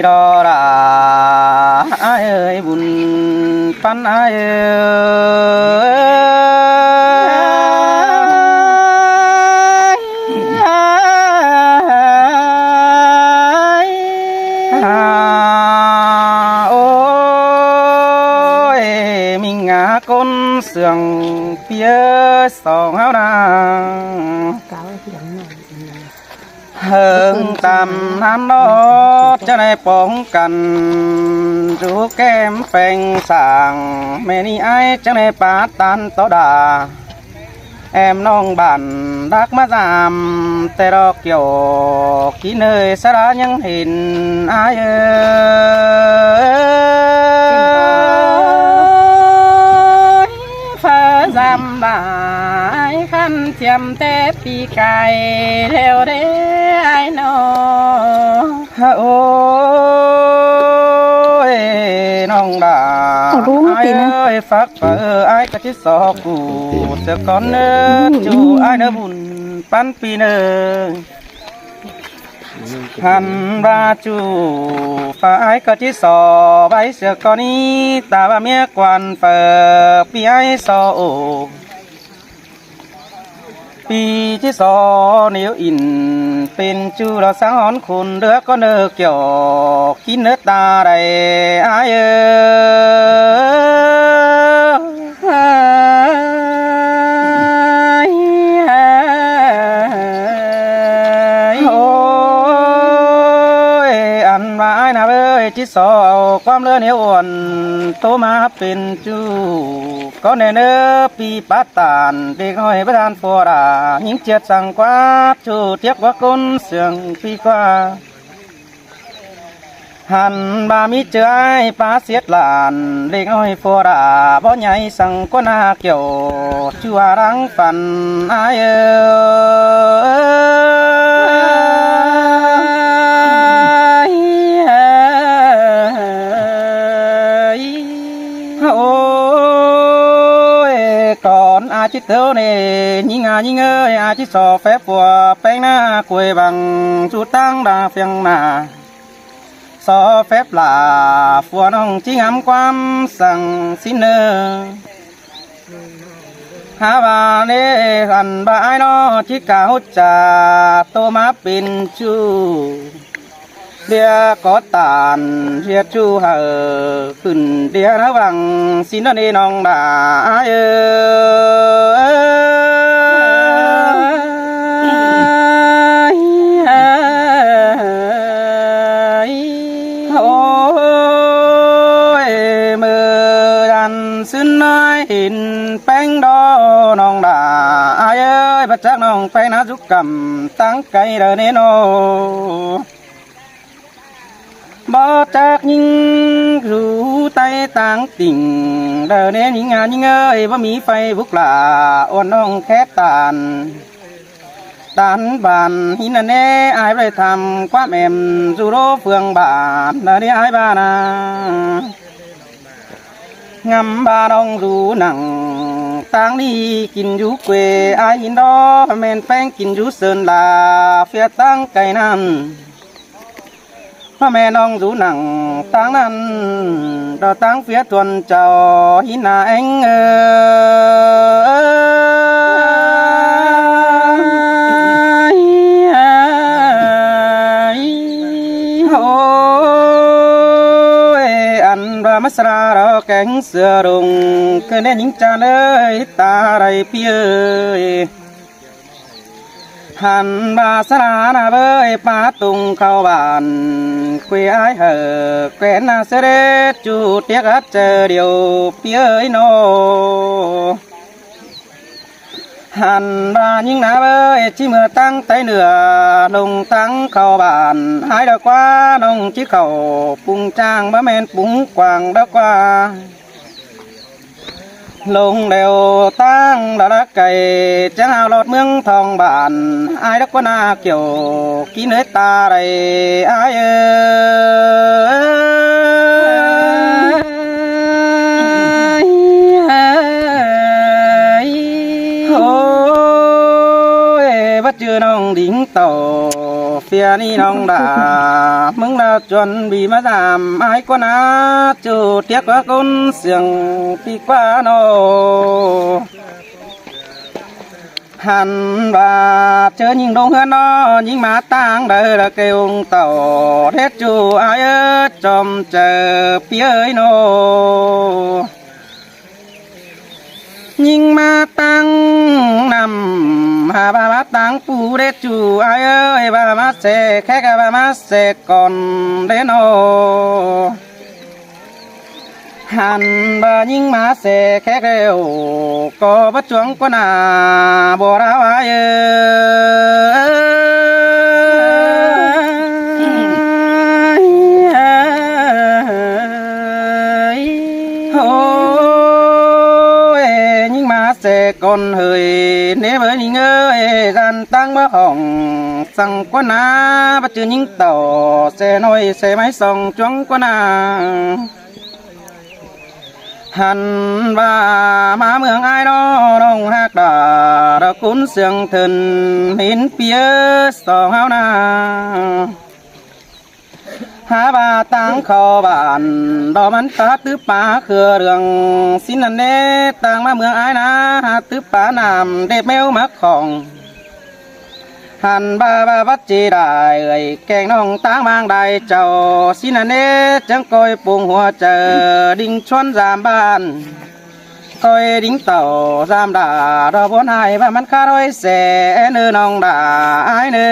รอราเอ้ยบุญปันเอ้ยเสื่องเพียสองเฮานาเฮิงตามน้ำนอจะได้ป้องกันจูแก้มแปงสางแม่นี่ไอจะได้ปาตันต่อดาแอมน้องบันรักมาตามแต่รอเกี่ยวกินเนยสระยังเห็นไอจำได้ขันเทียมแต่ปีไก่เร็วได้ไอ้น้องโอ้ยน้องดาไอ้เอ้ยฟักเปิดไอ้กะทิสอกูเสือก้อนเนื้อจูไอ้เนื้อบุญปันปีเนื้อหันราจูฝ่ายก็ที่สอใบเสือก้อนนี้ตาว่าเมียกวนเปิดปีไอ้สอโอปีที่สอนิ้วอินเป็นจูเราสังหรณ์คุณเรือก็เนื้อเกี่ยวกินเนื้อตาใดไอ้ที่สอความเลือเหนียวอ่อนโตมาเป็นจูก็ในเนื้อปีปัตตานเด็กน้อยประธานฟอราหิงเจียดสั่งกว่าจูเทียบว่าคนเสียงปีกว่าหันบามีเจอไอ้ป้าเสียดหลานเด็กน้อยฟอราบ่ใหญ่สั่งก็นาเกี่ยวชัวรังฝันไอ้ชิดเท่านี่ยิงยิงอาชิดสอแฝงปัวแป้งหน้ากวยบังจุดตั้งดาเฟียงหน้าสอแฝงปลาฟัวน้องจิงหำความสั่งสินเนอหาบาเนหันบาไอโนชิกาหุจาโตมาเป็นจูเดียก็ตานเรียจูเหอขึ้นเดียระวังสินเนน้องดาหินแป้งดอน้องดาเอ้ยพระจักน้องไปนาจุกกำตั้งไก่เดินโนบ่จากยิงรู้ไตต่างติ่งเดินยิงยิงเอ้ยว่ามีไฟบุกลาอ่อนน้องแค่ตานบานหินแน่อายไปทำความแอมจูโรเฟืองบานเดินอายบานางำบาดองรูหนังต่างนี้กินอยู่เกวไอหินดอแม่นแป้งกินอยู่เซินลาเฟียตั้งไก่น้ำพ่อแม่น้องรูหนังต่างนั้นดอตั้งเฟียทวนเจ้าหินนาเองมัสราเราแกงเสือรุงเคยเน้นยิงจานเลยตาไรเพียหันบาสราหน้าเบยป้าตุงเข้าบ้านคุยไอเหอแกนนาเสด็จจูเตียกเจอเดียวเพียโนหันบายิงหน้าเบยชิเมื่อตั้งไตเหนือลงตั้งเข้าบ้านหายดอกว่าน้องชิเข่าปุงจางบะแมนปุงกวางดอกว่าลงเดียวตั้งดาไก่จะเอาหลอดเมืองทองบ้านไอ้ดอกว่านาเกี่ยวกินเนื้อตาไรไอ้จือน้องดิ่งเต่า phía ni nong đã mừng là chuẩn bị mà làm ai con á chủ tiếc quá con xiềng đi qua nô hàn và chớ nhìn đông hơn nó nhưng mà tăng đời là kêu tàu hết chủ ai ơi trong chờ phía ơi nô nhưng mà tăng nằm hà ba má tăng phù đế chủ ai ơi ba má sẽ khác ba má sẽ còn đến nô hàn bà nhưng má sẽ khác đều có bất chuông có nà bồ đá ai sẽ còn hơi nếu với những ơi gian tăng bó hỏng sang quá na bắt chước những tàu xe nói xe máy sòng choáng quá na hàn và má mường ai đó đông hát đà đã cún sương thần hiến phía sòng hao na há ba tăng khâu bản đò bắn ta tứ pa khừa đường xin anh đế tăng má mường ai na tứ pa nằm đẹp méo mắc khòng hàn ba bắt chỉ đại người kèn nong tăng mang đại chầu xin anh đế chẳng coi buông hoa chờ đinh chuan giảm ban coi đinh tàu giảm đà đò bốn hai và mắt khá đôi xe nư nong đà ai nư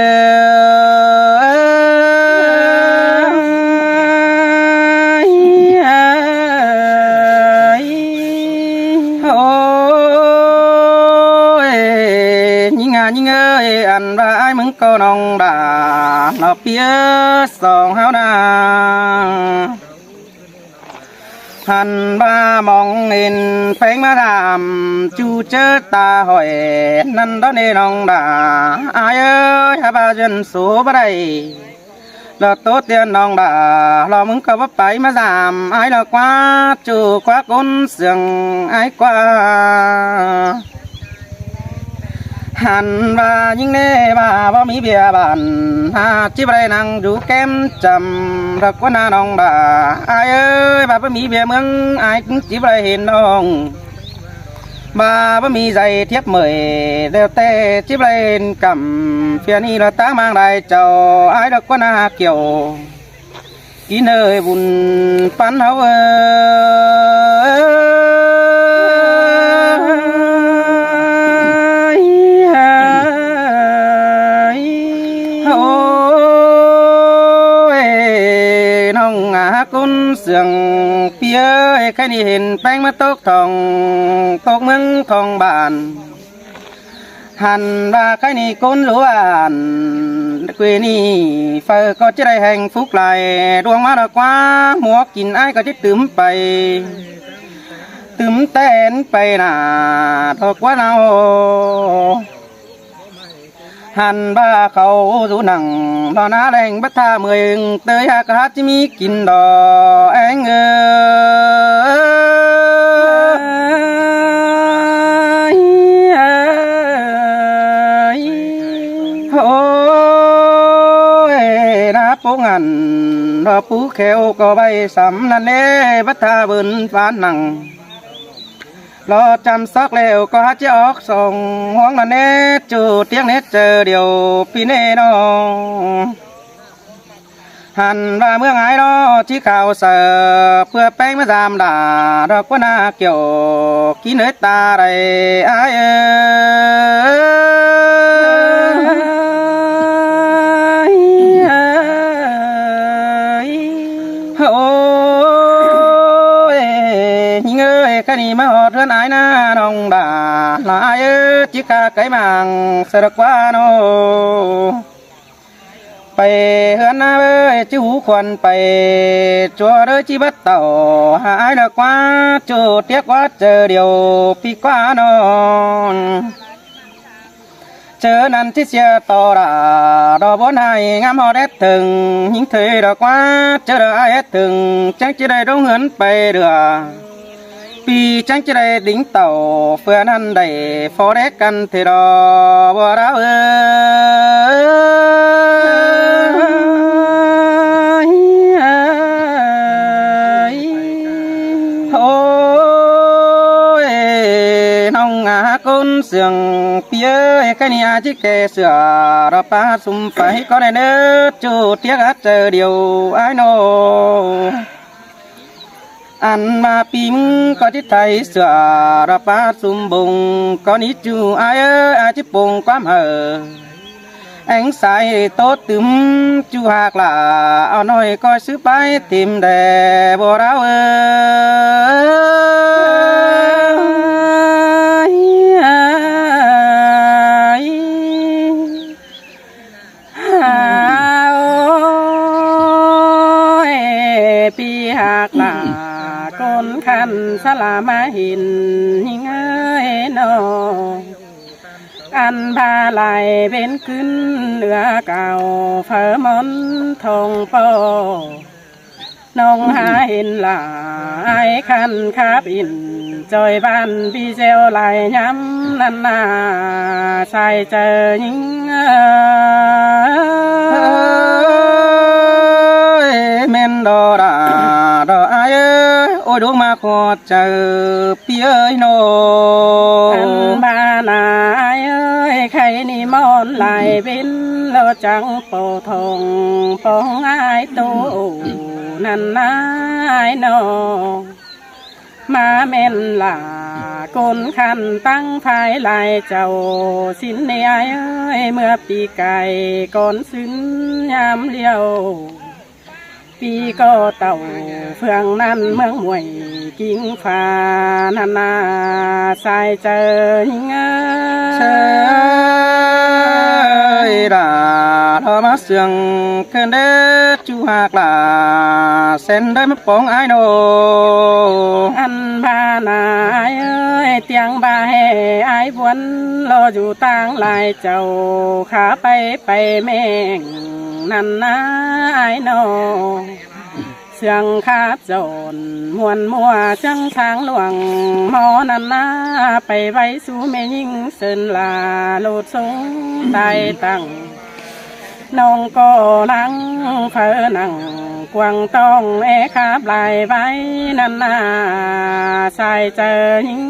nhưng ơi ăn và ai mừng câu nong đà nó phía sòng hao na hàn ba mong nên phanh mà làm chu chớ ta hỏi năn đó nên nong đà ai ơi hai ba dân số ở đây là tốt tiền nong đà lo mừng câu bắp bái mà làm ai là quá chu quá côn sương ai quá hàn và những nê bà bao mỹ bia bàn ha chỉ đây năng rủ kem chầm thật quá na nong bà ai ơi bà bao mỹ bia mướn ai cũng chỉ đây hiện nong bà bao mỹ dày thiếp mười đều tê chỉ đây cầm phía ni là tá mang đại chầu ai được quá na kiểu kỹ nơi bùn phán hấu cún sương phía cái đi hình bánh mắt tốt thòng tốt mừng thòng bàn hàn và cái này cún lúa bàn quê ni phải có chiếc đây hạnh phúc lại đuông má đã quá mua kín ai có chiếc tướm bay tướm tên bay nà thôi quá nào hàn ba khâu rú nặng đò ná đành bắt tha mười tới hạ cả hát chỉ mi kín đò anh ơi ná phố ngàn đò phú khéo có bay sắm năn lê bắt tha bươn phán nặng lo chăm sóc lều có hát chiếc óc sòng hoang là nét chủ tiếng nét chờ điều phi nê nó hàn và mương ái đó chỉ khảo sợ vừa bánh mới giảm đà đó quá na kiểu ký nơi ta đây ai cái này mà họ thân ái na nong đà là ai ơi chỉ cả cái màng sợ được quá nó phải hơn ơi chứ hú quần phải chúa đỡ chỉ bắt tàu ai là quá chú tiếc quá chờ điều phi quá nó chờ năn chiếc xe to đã đò bốn hai ngắm họ đét từng những thời đó quá chờ đợi ai hết từng chắc chỉ đây đúng hơn phải được vì chẳng chỉ đây đính tàu phơi ăn đầy phó đét căn thì đó bờ đá ơi sườn phía cái nhà chiếc kè sửa đó ba sum phải có này nữa chú tiếc hát chờ điều ai nô ăn mà pim có chiếc thầy sửa đó ba sum bùng có ní chú ai ơi ai chiếc bùng quá hờ ánh sai tốt tươm chú hạc là ao nói coi sứ bái tìm đề bồ đáo pi hạc là con khăn sa la ma hình ơi nó ăn ba lại bênขึ้นเรือเก่าเฟอมอนทองโปน้องหาเห็นหลายคันคาบินจอยบ้านพี่เซลไหลย้ำนันนาใส่เจอยิงเมนดอดาดอไอโอ้ดูมาขอเจอพี่เอ้ยโน อันบ้านายเอ้ยใครนี่มอนไหลบินเราจังโปทงปองไอตูนันนายนอมาเม่นหลาคนขันตั้งภายลายเจ้าสินเนียเอ้ยเมื่อปีไก่ก่อนสิ้นยามเลี้ยวปีก็เต่าเฟืองนั้นเมืองมวยกิ่งฟ้านานาสายเจอยิงเชยดาทอมาเสียงเกินเด้จูหากลาเส้นได้มาปองไอโนอันบานายเอ้ยเตียงบาให้ไอ้บวนรออยู่ต่างลายเจ้าขาไปแม่งนั่นนะไอ้นอเสียงคาบโจนมวนมัวจังทางหลวงหมอนันนาไปไว้สู่แม่ยิ่งเสินลาโลดสงตายตั้งน้องก็นั่งเผอนั่งกวางต้องคาบลายไว้นันนาใส่เจอยิ่ง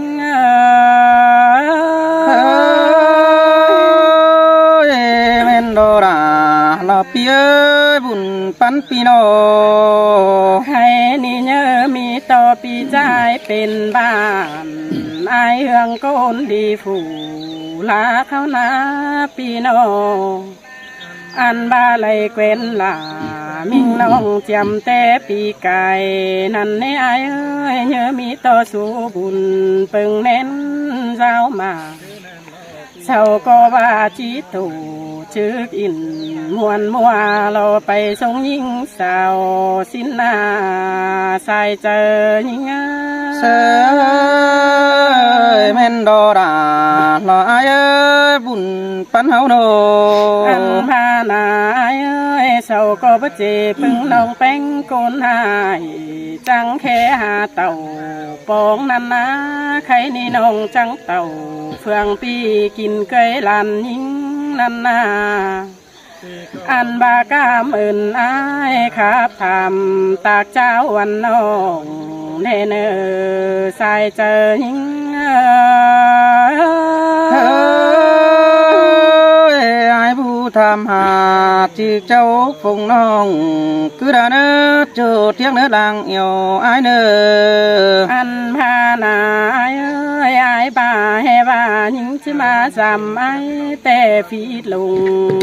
เมนโดราลาปีเอ้ยบุญปันปีโนให้นี่เนอมีต่อปีใจเป็นบ้านไอเฮืองโกนดีฝูลาเขานาปีโนอันบาไหลเกวนลามิ่งน้องจำแต่ปีไก่นั่นในไอเอ้ยเนอมีต่อสู่บุญเปิงเน้นเจ้ามาเช้าก็ว่าจีตูจึกอินมวนมัวเราไปทรงยิงสาวสินนาใส่เจอยิงเสยเมนโดราลาไอเอ้ยบุญปันเฮาโนอันพานายเอ้ยเช้าก็บ่เจปึงน้องแป้งโกนหายจังแค่หาเต่าปองนันนาใครนี่น้องจังเต่าเฟืองปีกินเกยลันยิงนันนาอันบากามอื่นอายครับทำตากเจ้าวันน้องเนเนอใส่เจอยิงไอ้ผู้ทำหาจีเจ้าฟงน้องคือดาเนื้อเจอเที่ยงเนื้อลังเอียวไอ้เนื้ออันพานายเอ้ยไอ้บ่าเฮบ่ายิงจะมาจำไอ้แต่ฟีดลง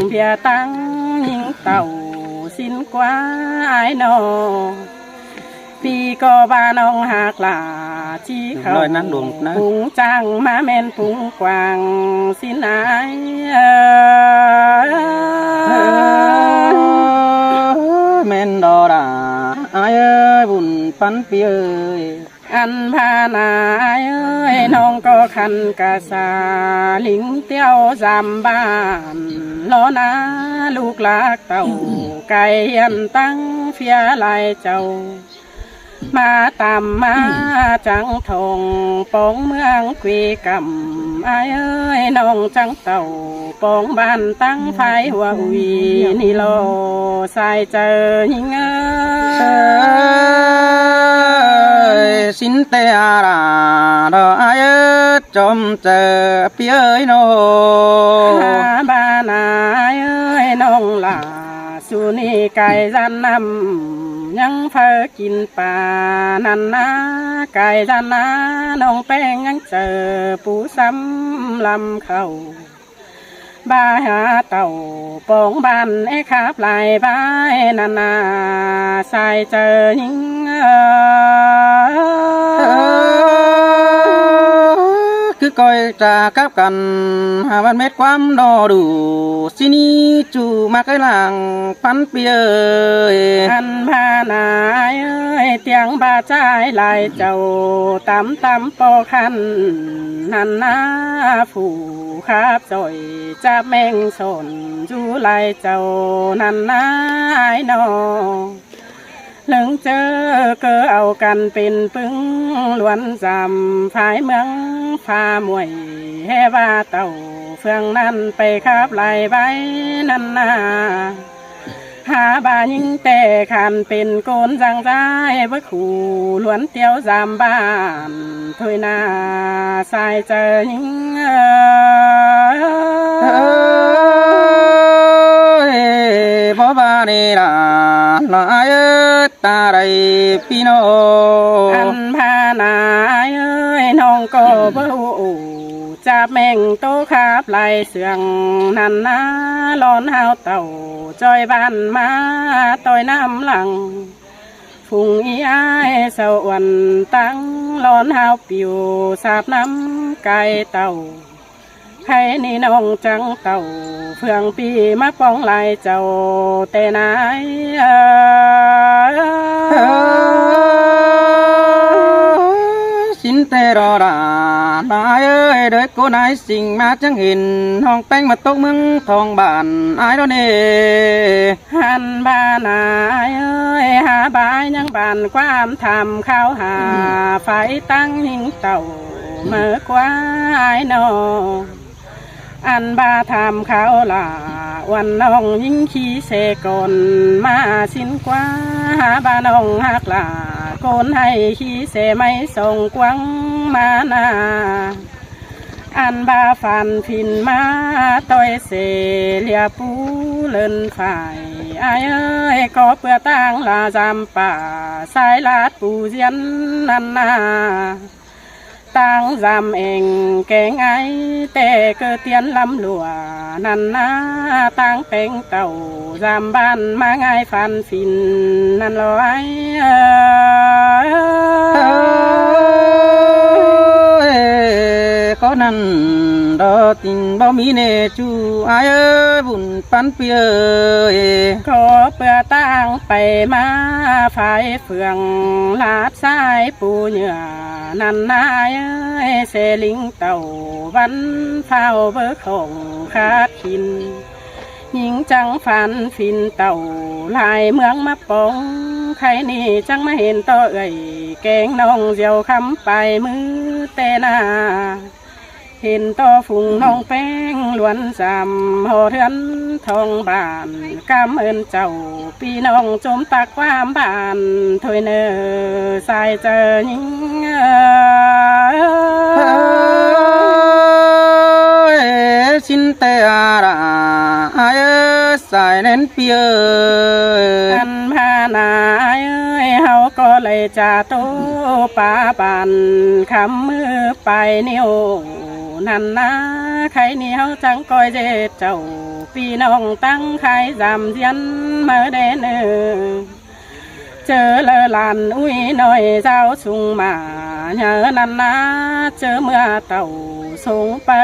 เพียตั้งยิงเต่าสินกว่าไอ้นอปีก็บ้าน้องหากลาจีเขาปุงจังมาแม่นปุงกวางสินไอแม่นดอดาไอ้เอ้ยบุญปันปีเอ้ยอันพานายเอ้ยน้องก็คันกะสาลิงเตี้ยวจำบ้านล้อนาลูกหลากเต่าไก่ยันตั้งเฟียลายเจ้ามาตามมาจังทงปองเมืองกุยกำไอ้เอ้ยน้องจังเต่าปองบ้านตั้งไฟหัววีนี่โลใส่เจอยิงสินเตอาราดอไอ จอมเจอเปียเอ้ยโน หาบ้านายเอ้ยน้องหลาสุนีไก่จันนำยังเพ้อกินป่านันนาไก่จันนาน้องแป้งยังเจอปูซ้ำลำเขาบ้าหาเต่าปองบ้านไอ้ขาบลายบ้ายนานาใส่เจอยิงคือก้อยจะกับกันหาวันเม็ดความดอดูสินี้จูมาไกลหลังพันเปียเอ้ย อันพานายเอ้ยเตียงบาใจายลายเจ้าตำตำปอคันนันนาผู้ขาบจ่อยจะแมงสนจูลายเจ้านันนาไอ้นอหลึงเจอเกอเอากันเป็นปึงล้วนจำภายเมืองพามวยแห่ว่าเต่าเฟืองนั้นไปขับไล่ใบนันนาหาบายิงแต่ขันเป็นโกนจังใจเบ่ขู่ล้วนเตียวจำบ้านถอยนาสายเจอยิงบ่บานีลาลายตาไรพี่น้อง อันพานายเอ้ยน้องก็บ่ฮู้จับแมงโตขาบไหลเสืองนันนาร้อนหาวเต่าจอยบ้านมาต่อยน้ำหลังฝุ่งอีอ้ายเสาวันตั้งร้อนหาวปิวสาบน้ำไก่เต่าใครนี่น้องจังเต่าเฟืองปีมาป้องลายเจ้าแต่นายสินเตรอดานายเอ้ยเด็กโกนายสิ่งมาจังเห็นห้องแป้งมาตกเมืองทองบ้านอายโดเน หันบ้านายเอ้ยหาบายยังบ้านความทำข้าวหาไฟตั้งหิงเต่าเมื่อกว่าไอ้นออันบาทำข้าวลาวันน้องยิงขี้เสกอนมาสินกว่าหาบาน้องหักลาโกนให้ขี้เสไม่ส่งกวังมานาอันบาฟันพินมาต้อยเสเลียปูเลินฝ่ายอายเอ้ยก็เปื่อตั้งลาจำป่าสายลาดปูเยียนนันนาตั้งจำเองแกงไอแต่เกิดเตียนลำหลัวนันนาตั้งเป็นเต่าจำบ้านมาง่ายฟันฟินนันลอยcó năn đó tình bao mỹ nè chú ai ơi buồn pan pi ơi ขอเปื่อตั้งไปมาฝ่ายเฟืองลาดสายปูเหนือนันนายเสลิงเต่าวันเฝ้าเบิกของขาดขินหญิงจังฝันฟินเต่าลายเมืองมาปองใครนี่จังมาเห็นต่อเอ่ยแกงน้องเจียวคำไปมือเตนาเห็นต่อฝุ่งน้องแป้งล้วนจำหอเทือนทองบานกำเอินเจ้าพี่น้องจมตักความบานถอยเนอสายเจอยิงxin tê ra ai ơi sai nên pi ơi อันพานายเอ้ยเฮาก็เลยจะโตป่าบานคำมือไปนิ้วนันนาใครเหนียวจังก้อยเจ็ดเจ้าพี่น้องตั้งใครจำเยียนมาเดนเจอเลอลานอุ้ยน้อยเจ้าสุงมาเนอนันนาเจอเมื่อเต่าสูงเปิ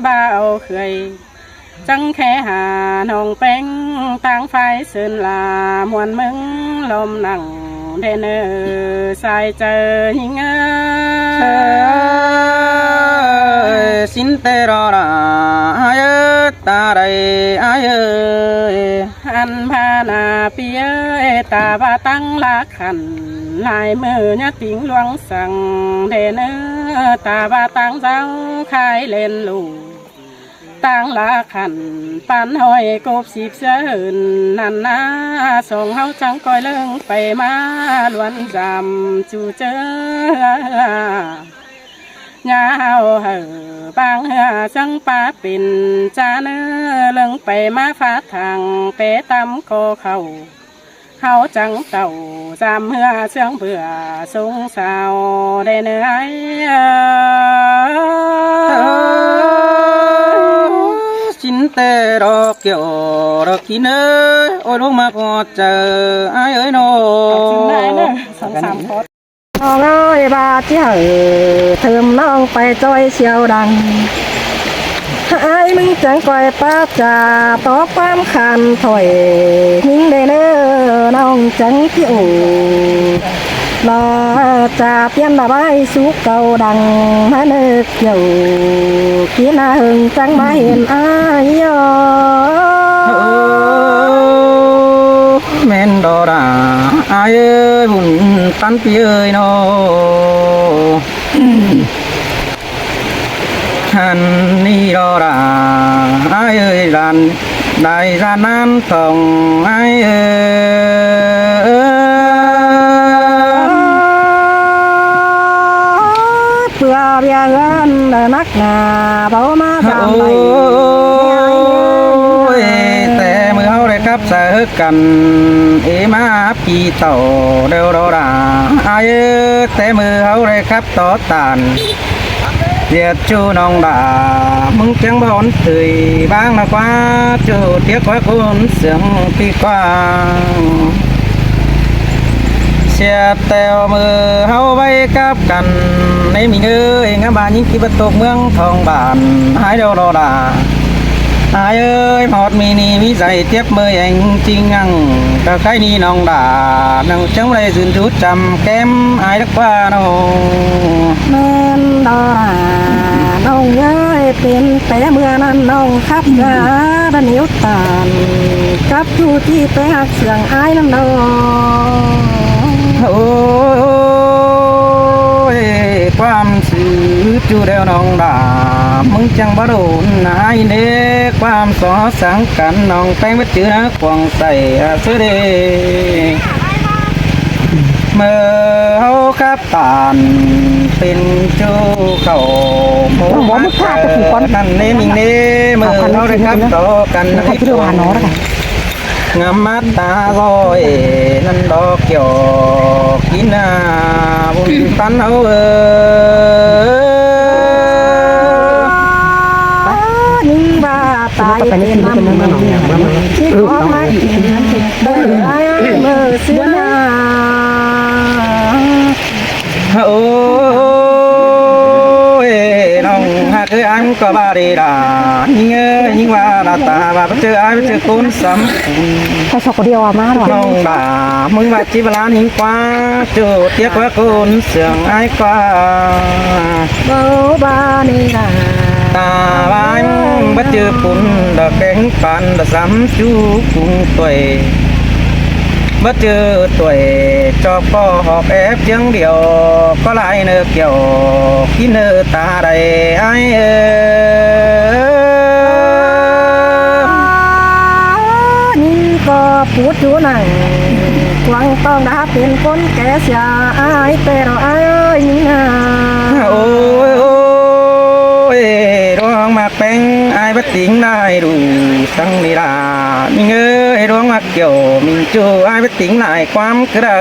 บ่าวเคยจังแค่หาน้องแป้งตั้งไฟเสินลามวนมึงลมหนังเดนสายเจอหิงxin tê ra ai ơi ta đây ai ơi อันพานาเปียตาบาตั้งลักขันลายมือเนี่ยติงหลวงสั่งเดนตาบาตั้งเจ้าคายเล่นลูกตั้งลักขันปันหอยกบสิบเสินนันนาส่งเฮาจังก้อยเลิงไปมาล้วนจำจูเจอ ยาวเหอบางเหือสังปาปิ่นจาเนื้อเลิงไปมาฟาดทางเปตำโกเขาจังเต่าจำเหือเสียงเบื่อสงสาวได้เนื้อchín tê đó kiểu đó kín ơi ôi lúc mà có chờ ai ơi nó สองสามคน น้องเอ้ยบาดที่เถิมน้องไปจอยเชียวดังไอ้มึงจังก่อยป้าจ่าต่อความขันถอยยิงได้เน้อน้องจังที่อู่ลาจ่าเปลี่ยนระบายสุกเก่าดังมาเนึกอยู่กินหึงจังมาเห็นอายยอ men đó đã ai ơi buồn tan pi ơi nó hắn đi đó đã ai ơi đàn đại gia nan thòng ai ơi เพื่อเบียเงินนักหนาเบามาสามใบ ôiแต่มือเฮาได้ครับเสอกันเอมาปีเต่าเดียวเราด่าอายแต่มือเฮาได้ครับต่อตานเรียกจูน้องด่ามึงจังบ่อนตื่ยบ้างนะกว่าจูเทียกว่าคนเสียงปีกว้างเสียแต่มือเฮาไว้กับกันในมีเอ้ยงาบานยิ่งกี่ประตูเมืองทองบานหายเดียวเราด่าai ơi một mini mi dày tiếp mời anh chi ngăng cả cái ni nòng đà nòng chống đây dùn rút trầm kém ai đất qua đâu แม่นดอน้องเอ้ยเป็นแต่เมื่อนั้นน้องขับกระดานนิ้วตานกับผู้ที่ไปหักเสียงอายน้ำน้อง ôiความสื่อจูเดียวน้องด่ามึงจังบ่โดนนายเด้ความสอสังกันน้องไปมาเจอนะควงใส่เสื้อเดเมื่อเฮาครับตานเป็นจูเขาหมูมัดนั่นเน่มิงเน่เมื่อเฮาได้ครับต่อกันให้ตัวงามมัดตาลอยนั่นดอกเกี่ยวกินนาบุญตันเอายิงบ้าตายเป็นน้ำที่ของมาเดินไอ้เมื่อเสีย โอ้ยน้องหากคืออันก็บาดีดายิ่งยิ่งว่าดาตาบาไปเจอไอ้ไปเจอคนซ้ำ ถ้าชอบคนเดียวมาหรอ น้องด่ามึงว่าจีบลานิ่งกว่าจูเทียบว่าคนเสียงไอ้กว่า เบาบานี่นะ ตาบ้านบัดเจอปุ่นดอกแดงปันดอกซ้ำจูกุ้งตัวบัดเจอตัวจอบก็หอบแอบยังเดียวก็ลายเนื้อเกี่ยวกินเนื้อตาใดไอ้นี่ก็พูดอยู่นั่งกวางต้องดาเป็นคนแก่เสียอายแต่เราอายนี่นะ โอ้ยโอ้ยร้องมาแป้งไอ้บัดติงได้ดูสังลีลามิงเอ้ยร้องมาเกี่ยวมิงจูไอ้บัดติงหลายความกระ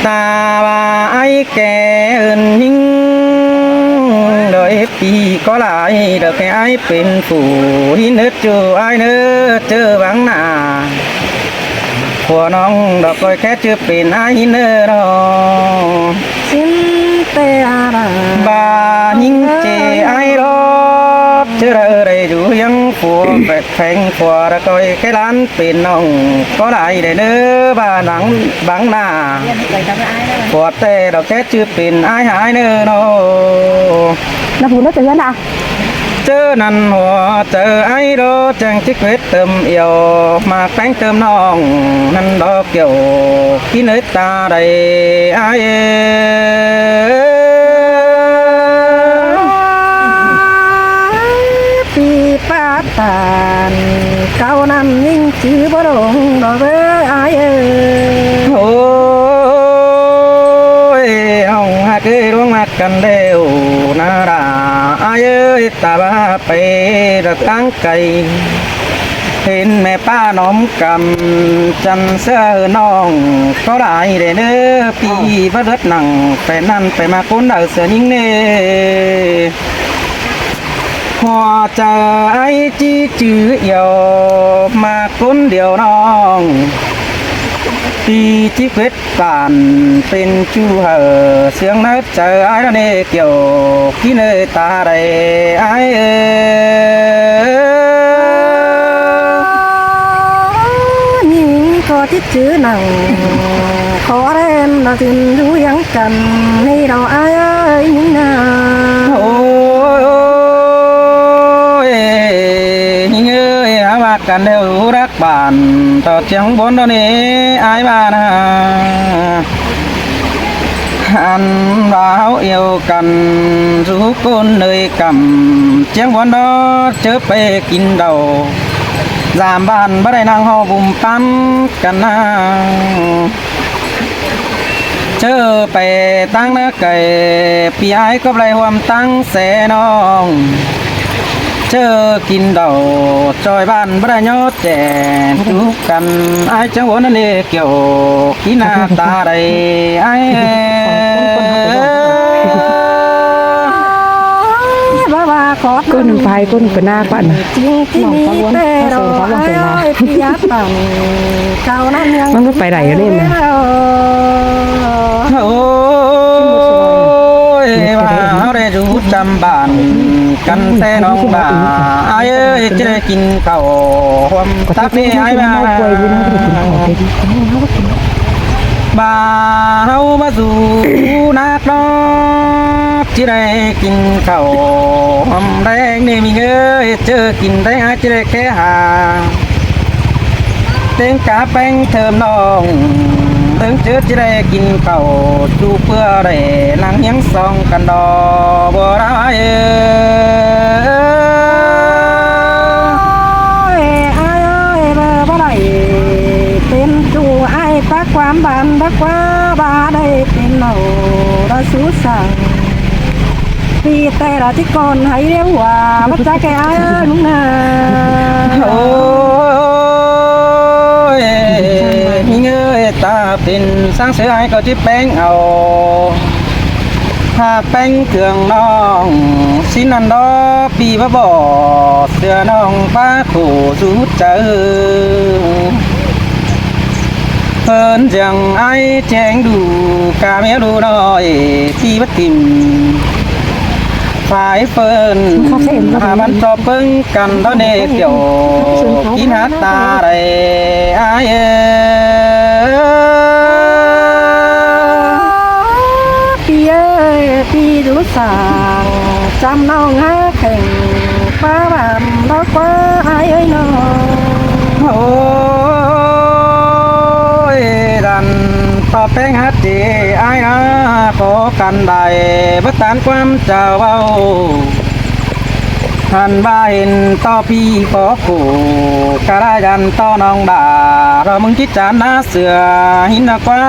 ตาว่าไอ้แก่เอินหิงโดยปีก็หลายเด็กไอ้เป็นผู้หินเนื้อจูไอ้เนื้อเจอบังหน้าหัวน้องดอกก้อยแค่เจอเป็นไอ้หินเนื้อน้อง สินเตอารา บาหิงเจไอ้รถเจออะไรอยู่ยังผัวแฝงแฝงผัวดอกก้อยแค่ล้านเป็นน้องก็หลายได้เนื้อบาหนังบังหน้า ปวดแต่ดอกแค่ชื่อเป็นไอ้หายเนื้อโน แล้วผู้น่าจะยันอ่ะ เจอนั่นหัวเจอไอ้โดจังจิกเวทเติมเอียวมาแป้งเติมน้องนั่นดอกเกี่ยวกินเนื้อตาใดไอ้ปีป้าตานเก่านั้นยิ่งจื้อบ่ลงดอกเอ้ยอายเอ้ย โอ้ยเอา กันเร็วนาราอายเอ้ยตาบ้าไประตั้งไกลเห็นแม่ป้าน้อมกำจันเสื้อน้องก็ได้เด้อเนื้อปีบัดเลิดหนังไปนั่นไปมาคนเดาเสือยิงเน่หัวใจจีจื้อเอี่ยวมาคนเดียวน้องปีที่เพชรป่านเป็นชูเหอเสียงนัดเจอไอ้ระเนเกี่ยวที่เนยตาใดไอ้ยิงก็ที่จื้อหนังขอเล่นเราจึงรู้ยังกันให้เราอายยิงนา โอ้ยยิงเอ้ยหาว่ากันเดี๋ยวรักบ้านต่อเชียงบนตอนนี้ไอ้บ้านอันเราเอียวกันรู้คนเลยกำเชียงบนđóเจอไปกินเดาสามบ้านบ่ได้นั่งหอบุ่มปั้นกันนะเจอไปตั้งนะไก่ปีไอ้ก็ไรหวมตั้งแสน้องเจอกินเดาจอยบ้านบ่ได้ยอดแจนทุกกันไอ้จังหวะนั่นเองเกี่ยวกินหน้าตาใดไอ้ บ้าบ้าขอ ก้นไฟก้นกระนาปั่น จริงที่มีแต่เราอายพี่ยับปังเก่านั้นยัง มันก็ไปไหนเล่นนะ โอ้ยว่าเราได้รู้จำบ้านกันแต่น้องบ้าไอ้เอ้ยจะได้กินข้าวหอมตับนี่ไอ้บ้าบ่าเฮามาสู่นักดอกจะได้กินข้าวหอมแดงนี่มีเอ้ยเจอกินได้อาจจะได้แค่หาเต็งกาแป้งเทิมน้องเติงเจอจะได้กินข้าวจูเพื่อได้นั่งยังซองกันดอกบ่ได้เป็นจูไอ้ปักความบานปักว่าบาได้เป็นเราเราสู้สั่งปีแต่ละที่ก่อนให้เรียกว่าพระเจ้าแก่ไอ้ลุงนา โอ้ยเงยตาเป็นสร้างเสือให้ก็จิแป้งเอาหากแป้งเครื่องน้องสินันดอปีบบ่เสือน้องป้าขู่สู้เจอเพิ่นจังไอ้แจงดูกาเมียดูน้อยที่บัดทิมฝ่ายเฟิร์นหามันตอบเพิ่งกันตอนเด็กเกี่ยวกินหาตาได้อายพี่เอ้ยพี่ดูสั่งจำน้องหาแข่งป้าบามดอกว่าไอ้เอ้ยน้อง โอ้ยดันตอบแป้งฮัดจีอายนะขอกันได้บัตานความเจ้าเบาท่านบ้าเห็นต่อพี่ขอขู่กระไรยันต่อน้องด่าเรามึงคิดจานหน้าเสือหินกว่า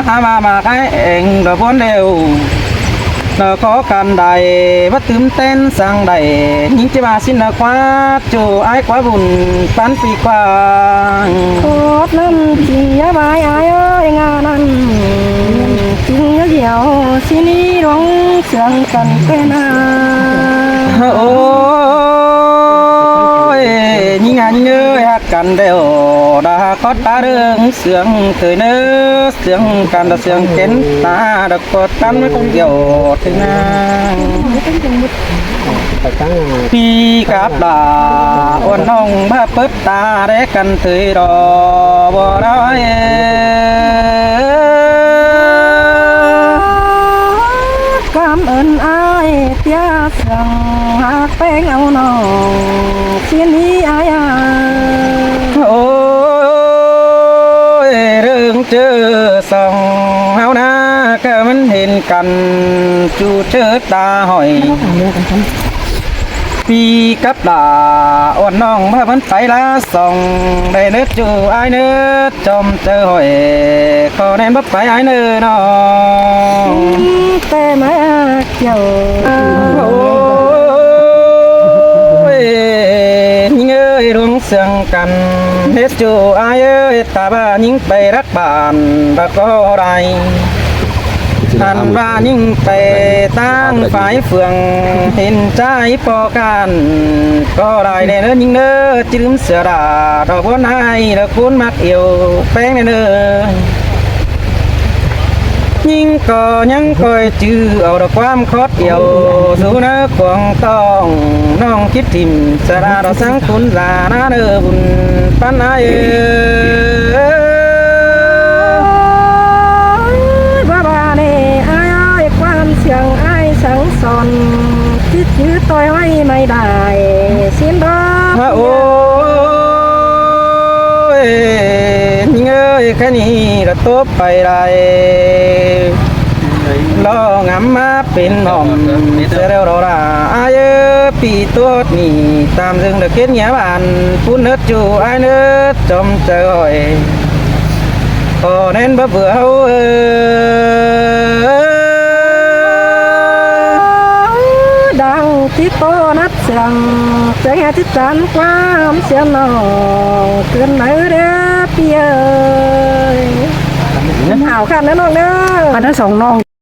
หามาไอ้เองเราพ้นเร็วเราขอกันได้บัตื่นเต้นสั่งได้ยิ่งจะมาสินกว่าจู่ไอ้กว่าบุญปันปีกว่า โคตรนั่นจริงยาบายไอ้เอ้ยงานนั้นจริงยาเหี่ยวสินี้ร้องเสียงกันเป็นอา โอ้ยยิ่งงานเงยหักกันเดียวดาคอตาเรื่องเสียงเคยเนื้อเสียงกันเสียงเข็นตาดกดกันไม่คงเกี่ยวถึงนางพี่กับดาอ้วนน้องมาเปิดตาได้กันเถยรอบ่ได้กำเอิญอายเตี้ยเสียงหากแป้งเอาน้องเสียนี้อาย โอ้ยเรื่องเจอสองเฮานะก็มันเห็นกันจูเจอตาหอย ปีกับดาอ่อนน้องพาเพิ่นไปละส่องได้เนื้อจูไอายเนื้อจอมเจอหอยขอแน่นบ่ไปไอายเนื้อน้อง แต่มาเกี่ยว โอ้ยยิงเอ้ยรวงเสียงกันเฮ็ดจูไอายเอ้ยตาบ้ายิงไปรักบ้านบ่ก็ได้ท่านว่ายิ่งไปตั้งฝ่ายเฟืองเห็นใจปอกันก็ได้เนื้อยิ่งเนื้อจืมเสือดาดอกบัวไห้แล้วคุณมักเอวแป้งเนื้อยิ่งก็ยังคอยจื้อเอาดอกความคดเดียวสู่เนื้อกวางต้องน้องคิดทิมเสือดาดอกสังคุณลาหน้าเนื้อบุญปันไอ เสียงไอ้สังสอนคิดยื้อต่อยไว้ไม่ได้เสียนดอก โอ้ยเงยแค่นี้ละตบไปได้ลองำมาเป็นหอมเสียแล้วเราละอายุปีตัวนี่ตามซึ่งเด็กเก็ดเงี้ยบ้านพูดเนื้อจูไอ้เนื้อจอมเจอยพอเน้นบ่เบื่อเอาดังที่โตนัดเสียงเสียงที่จันความเสียงน้องเกินไหนเด้อเปียเอาขันนะน้องเด้อ มันทั้งสองน้อง